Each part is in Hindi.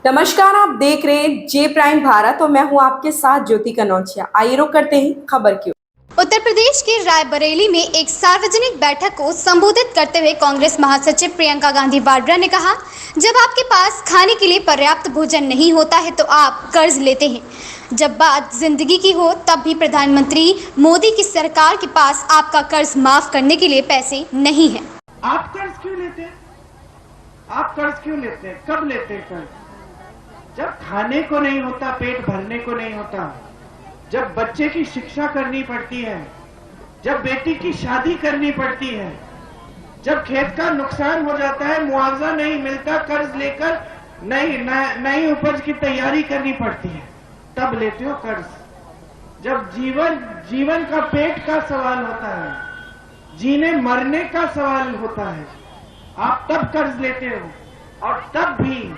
नमस्कार, आप देख रहे हैं जे प्राइम भारत और मैं हूं आपके साथ ज्योति कनौजिया। आइए रुक करते हैं खबर की। उत्तर प्रदेश के रायबरेली में एक सार्वजनिक बैठक को संबोधित करते हुए कांग्रेस महासचिव प्रियंका गांधी वाड्रा ने कहा, जब आपके पास खाने के लिए पर्याप्त भोजन नहीं होता है तो आप कर्ज लेते हैं। जब बात जिंदगी की हो तब भी प्रधानमंत्री मोदी की सरकार के पास आपका कर्ज माफ करने के लिए पैसे नहीं है। आप कर्ज क्यों लेते हैं? आप कर्ज क्यों लेते हैं? कब लेते हैं कर्ज? जब खाने को नहीं होता, पेट भरने को नहीं होता, जब बच्चे की शिक्षा करनी पड़ती है, जब बेटी की शादी करनी पड़ती है, जब खेत का नुकसान हो जाता है, मुआवजा नहीं मिलता, कर्ज लेकर नई उपज की तैयारी करनी पड़ती है, तब लेते हो कर्ज। जब जीवन का पेट का सवाल होता है, जीने मरने का सवाल होता है, आप तब कर्ज लेते हो। और तब भी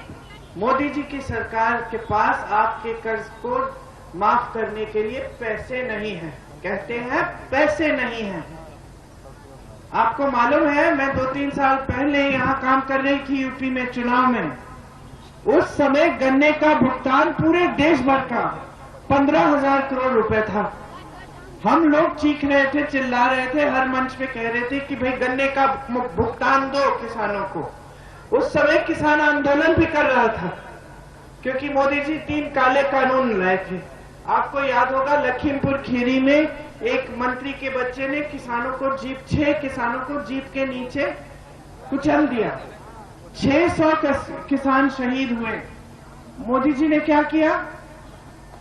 मोदी जी की सरकार के पास आपके कर्ज को माफ करने के लिए पैसे नहीं हैं। कहते हैं पैसे नहीं हैं। आपको मालूम है, मैं 2-3 साल पहले यहां काम कर रही थी यूपी में चुनाव में। उस समय गन्ने का भुगतान पूरे देश भर का 15,000 करोड़ रुपए था। हम लोग चीख रहे थे, चिल्ला रहे थे, हर मंच पे कह रहे थे कि भाई गन्ने का भुगतान दो किसानों को। उस समय किसान आंदोलन भी कर रहा था क्योंकि मोदी जी 3 काले कानून लाए थे। आपको याद होगा, लखीमपुर खीरी में एक मंत्री के बच्चे ने 6 किसानों को जीप के नीचे कुचल दिया। 600 किसान शहीद हुए। मोदी जी ने क्या किया?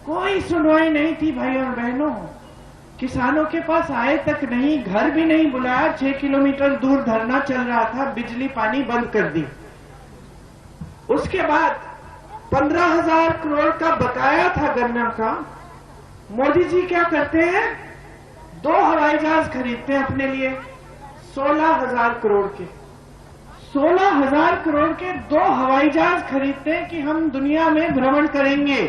कोई सुनवाई नहीं थी भाई और बहनों। किसानों के पास आए तक नहीं, घर भी नहीं बुलाया। 6 किलोमीटर दूर धरना चल रहा था, बिजली पानी बंद कर दी। उसके बाद 15,000 करोड़ का बकाया था गन्ना का। मोदी जी क्या करते हैं? 2 हवाई जहाज खरीदते हैं अपने लिए 16,000 करोड़ के। 16,000 करोड़ के 2 हवाई जहाज खरीदते हैं कि हम दुनिया में भ्रमण करेंगे,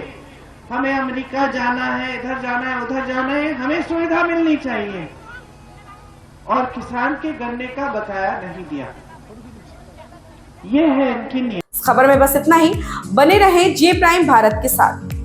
हमें अमेरिका जाना है, इधर जाना है, उधर जाना है, हमें सुविधा मिलनी चाहिए। और किसान के गन्ने का बकाया नहीं दिया। ये है इनकी नीयत। खबर में बस इतना ही। बने रहें जे प्राइम भारत के साथ।